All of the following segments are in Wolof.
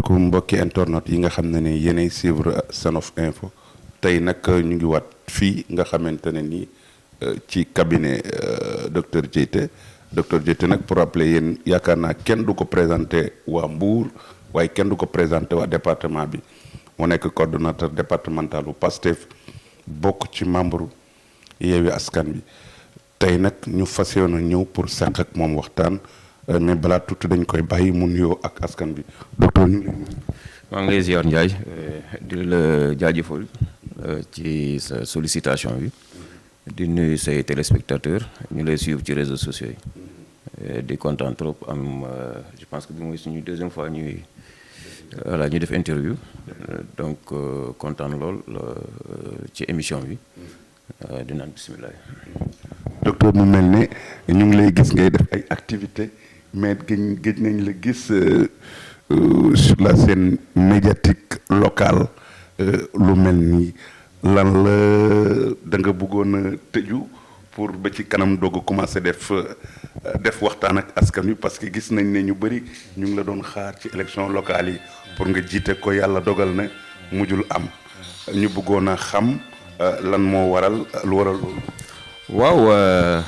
asalaamaaleykum mbokki internet yi nga xam ne ni yéenay suivre Sanof Info tey nag ñu ngi waat fii nga xamante ne ni ci cabinet docteur Dieyté nag pour rappeler yéen yaakaar naa kenn du ko présenté waa Mbour waaye kenn du ko présenté waa département bi mu nekk coordonnateur départemental bu PASTEF bokk ci membre Yewwi Askan Wi tey nag ñu fas yéene ñëw pour seq ak moom waxtaan. mais balaa tuuti dañ koy bàyyi mu nuyoo ak askan bi docteur ñu ngi lay nuyu. maa ngi lay ziar Ndiaye di la jaajëfal ci sa sollicitation bi di nuyu say téléspectateurs ñu lay suivre ci réseaux sociaux yi di kontaan trop am je pense que bi mooy suñu deuxième fois ñuy voilà ñu def interview donc kontaan lool ci émission bi di naan bisimilah. docteur mu mel ne ñu ngi lay gis ngay def ay activités. mais gëj nañ la gis sur la scène médiatique locale lu mel ni lan la da nga bëggoon a tëju pour ba ci kanam doog a commencé def waxtaan ak askan wi parce que gis nañ ne ñu bëri ñu ngi la doon xaar ci élection locale yi pour nga jiite ko yàlla dogal na mujjul am ñu bëggoon a xam lan moo waral lu waral loolu. waaw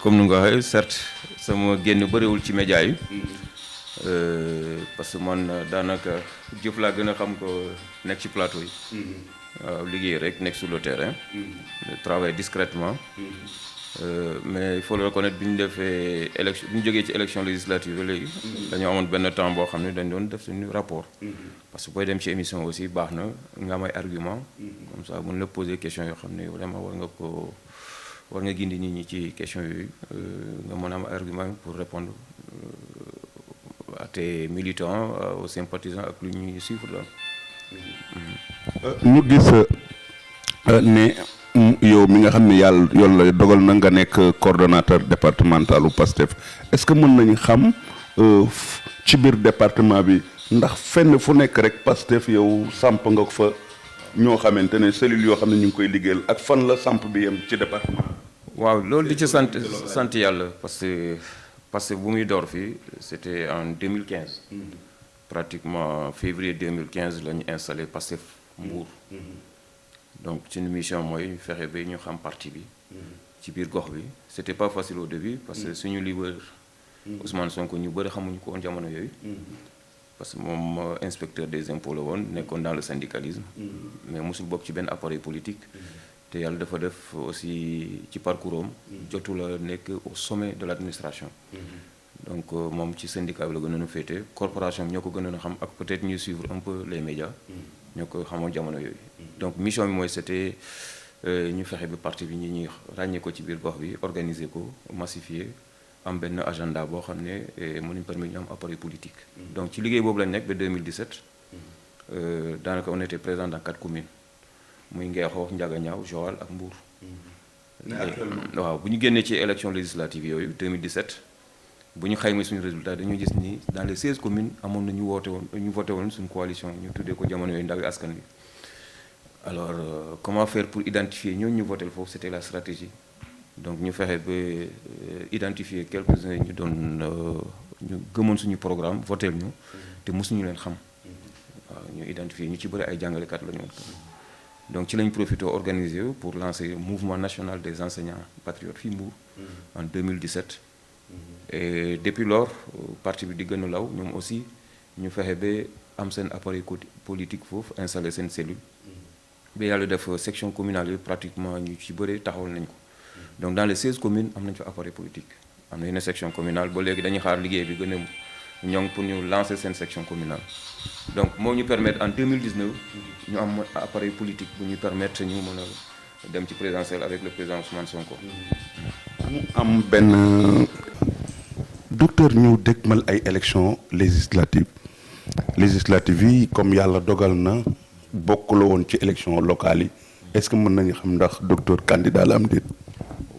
comme ni nga ko waxee certes sama génn bëriwul ci média yi parce que man daanaka jëf laa gën a xam ko nekk ci plateau yi. waaw liggéey rek nekk sur le terrain. travaille discrètement. mais il faut le reconnaître bi ñu defee élection bi ñu jógee ci élection législative ba léegi. dañoo amoon benn temps boo xam ne dañ doon def suñu rapport. parce que booy dem ci émission aussi baax na nga am ay argument comme ça mun la poser question yoo xam ne vraiment war nga gindi nit ñi ci question yooyu nga mën a am argument pour répondre à tes militants aux sympathisants ak lu ñuy suivre daal. ñu gis ne yow mi nga xam ne yàlla dogal na nga nekk coordonnateur départemental u PASTEF est-ce que mën nañu xam ci biir département bi ndax fenn fu nekk rek PASTEF yow samp nga ko fa ñoo xamante ne cellules yoo xam ne ñu ngi koy liggéeyal ak fan la samp bi yem ci département. waaw loolu di ci sant yàlla parce que bu muy door fii c'était en 2015. pratiquement février 2015 la ñu installé PASTEF Mbour. donc suñu mission mooy fexe ba ñu xam parti bi. ci biir gox bi c'était pas facile au début parce que suñu leader Ousmane Sonko ñu bëri xamuñu ko woon jamono yooyu. parce que moom inspecteur des impôts la woon nekkoon dans le syndicalisme. mais mosul bokk ci benn appareil politique. te yàlla dafa def aussi ci parcours am jotu la nekk au sommet de l'administration. donc moom ci syndicat bi la gënoon a féete corporation bi ñoo ko gënoon a xam ak peut-être ñuy suivre un peu les médias. ñoo ko xamoon jamono yooyu. donc mission bi mooy c'était ñu fexe bi parti bi ñuy ràññee ko ci biir gox bi organiser ko massifier am benn agenda boo xam ne mënuñ permettre ñu am appareil politique. donc ci liggéey boobu lañ nekk ba 2017. daanaka on était présent dans 4 communes. muy Ngeexoox Ndiaganiao Joal ak Mbour. waaw bu ñu génnee ci élection législative yooyu 2017 bu ñu xayma suñu résultat dañu gis ni dans les 16 communes amoon na ñu voté woon suñu coalition ñu tuddee ko jamono yooyu Ndawi Askan Wi. alors comment faire pour identifier ñooñu ñu voté foofu c'était la stratégie donc ñu fexe ba identifier quelques-uns ñu doon ñu gëmoon suñu programme voté ñu te mosuñu leen xam waaw ñu identifier ñu ci bëri ay jàngalekat la ñu woon. donc ci lañ profité organisé pour lancer mouvement national des enseignants patriotes fii Mbour en 2017 et depuis lors parti bi di gën a law ñoom aussi ñu fexe ba am seen appareil politique foofu installé seen cellule ba yàlla def section communale yi pratiquement ñu ci bëri taxawal nañ ko donc dans les 16 communes am nañ fa appareil politique am na yenn section communale ba léegi dañuy xaar liggéey bi gën a ñoŋ pour ñu lancer seen section communale donc moo ñu permettre en 2019 ñu am appareil politique bu ñu permettre ñu mën a dem ci présidentielle avec le président Ousmane Sonko. mu am benn docteur ñu dégmal ay élections législatives yi comme yàlla dogal na bokk la woon ci élections locales yi est-ce que mën nañu xam ndax docteur candidat la am déet.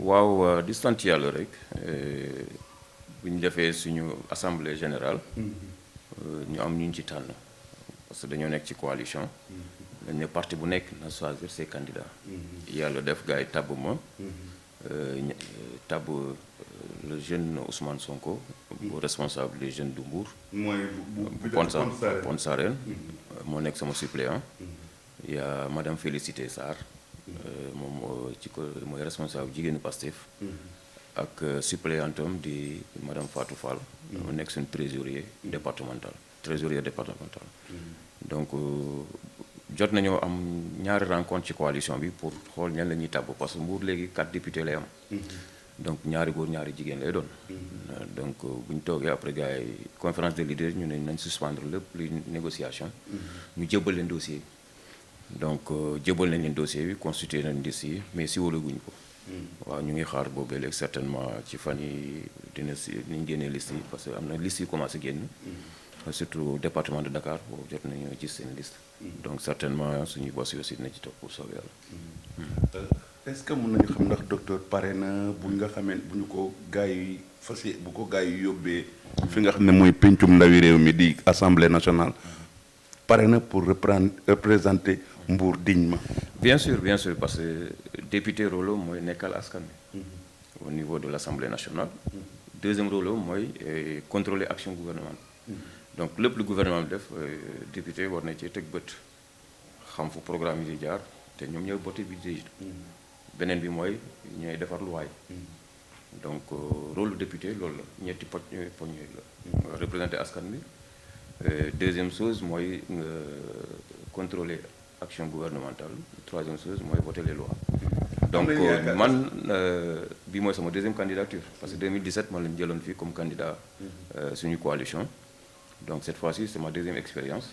waaw di sant yàlla rek. bu ñu defee suñu assemblée générale ñu am ñu ci tànn parce que dañoo nekk ci coalition dañ ne parti bu nekk na choisir ses candidats yàlla def gars yi tabb le jeune Ousmane Sonko au responsable des jeunes du Mbour. mooy bu Pont Sarène moo nekk sama suppléant. Il y a madame Félicité Sarr moom ci ko mooy responsable jigéenu Pastef. ak suppléantam di madame Fatou Fall. moo nekk suñu trésorier départemental. Donc jot nañoo am ñaari rencontre ci coalition bi pour xool ñan la ñuy tàbb parce que Mbour léegi 4 députés lay am. donc ñaari góor ñaari jigéen lay doon. donc bu ñu toogee après gars yi conférence des leaders ñu ne nañ suspendre lépp luy négociation. ñu jébbal leen dossier bi. donc jébbal nañ leen dossier bi constitué nañ liste yi mais si wóolaguñ ko. waaw ñu ngi xaar boobu léegi certainement ci fan yi dina si ni ñu génnee liste yi parce que am na liste yu commencé génn. surtout département de Dakar boobu jot nañu ci seen liste. donc certainement suñuy boss yi aussi dina ci topp pour sauver yàlla. est-ce que mën nañu xam ndax docteur pare na bu nga xamee bu ñu ko gars yi bu ko gars yi yóbbee. fi nga xam ne mooy pencum ndawi réew mi di assemblée nationale. pare na pour représenter Mbour dignement. bien sûr parce que député rôle mooy nekkal askan bi au niveau de l'Assemblée nationale. deuxième rôle mooy contrôler action gouvernementale. donc lépp lu gouvernement bi def député war na cee teg bët xam fu programme yi di jaar te ñoom ñooy voté budget. beneen bi mooy ñooy defar luwaay. donc rôle député loolu la ñetti poñ yooyu la. représenter askan bi. deuxième chose mooy nga contrôler action gouvernementale. troisième chose mooy voter les lois. donc man bi mooy sama deuxième candidature parce que 2017 man lañu jëloon fii comme candidat suñu coalition. donc cette fois-ci c'est ma deuxième expérience.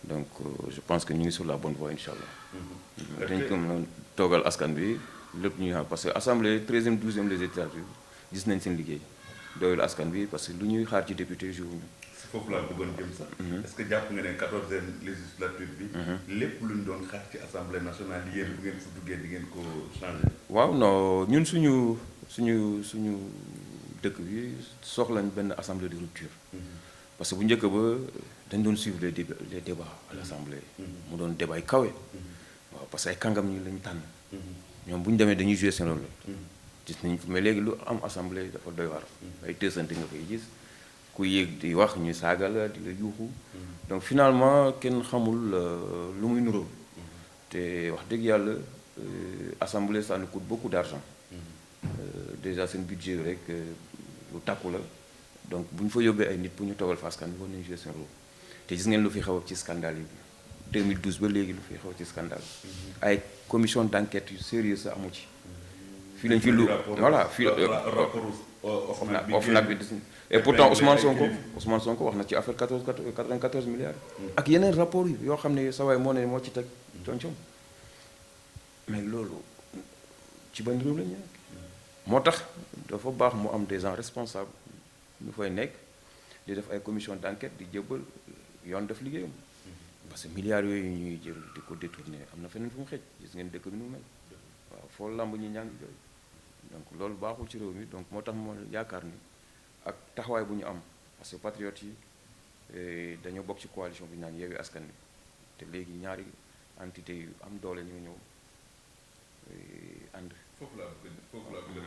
donc je pense que ñu ngi sur la bonne voie incha allah. dañ ko mën a toogal askan bi lépp ñuy xam parce que assemblée 13e 12e législature gis nañ seen liggéey doyul askan bi parce que lu ñuy xaar ci député jour ñu. foofu laa bëggoon jëm sax. est-ce que jàpp nga ne 14e législature bi. lépp lu ñu doon xaar ci assemblée nationale yéen bu ngeen fa duggee di ngeen ko changé. waaw non ñun suñu dëkk bi soxlañ benn assemblée de rupture. parce que bu njëkk ba dañ doon suivre les débats à l'assemblée. mu doon débat yi kawe. waaw parce que ay kàngam ñi lañ tànn. ñoom bu ñu demee dañuy jouer seen rôle. gis nañ mais léegi lu am assemblée dafa doy waar. ay tësante nga koy gis ku yéeg di wax ñu saaga la di la yuuxu. donc finalement kenn xamul lu muy nuróo. te wax dëgg yàlla assemblée ça nous coûte beaucoup d'argent. déjà seen budget rek lu takku la. donc bu ñu fa yóbbee ay nit pour ñu toogal fa askan bi war nañu jouer seen rôle te gis ngeen lu fi xew ci scandale yi 2012 ba léegi lu fi xew ci scandale ay commission d'enquête yu sérieux sa amu ci. fii lañ fi lu voilà fii OFNAC bi et pourtant Ousmane Sonko wax na ci affaire 94 milliards. ak yeneen rapport yi yoo xam ne sa waay moo ci teg coom-coom mais loolu ci ban réew la ñu moo tax dafa baax mu am des gens responsables. ñu fay nekk di def ay commission d'enquête di jébbal yoon def liggéeyam parce que milliards yooyu ñuy jël di ko détourner am na feneen fu mu xëj gis ngeen dëkk bi nu mel waaw foo lamb ñi ñaa ngi jooy donc loolu baaxul ci réew mi donc moo tax moo yaakaar ni ak taxawaay bu ñu am parce que patriotes yi dañoo bokk ci coalition bi naan Yewwi Askan Wi te léegi ñaari entité yu am doole ñu ñëw ànd. foofu laa bëgg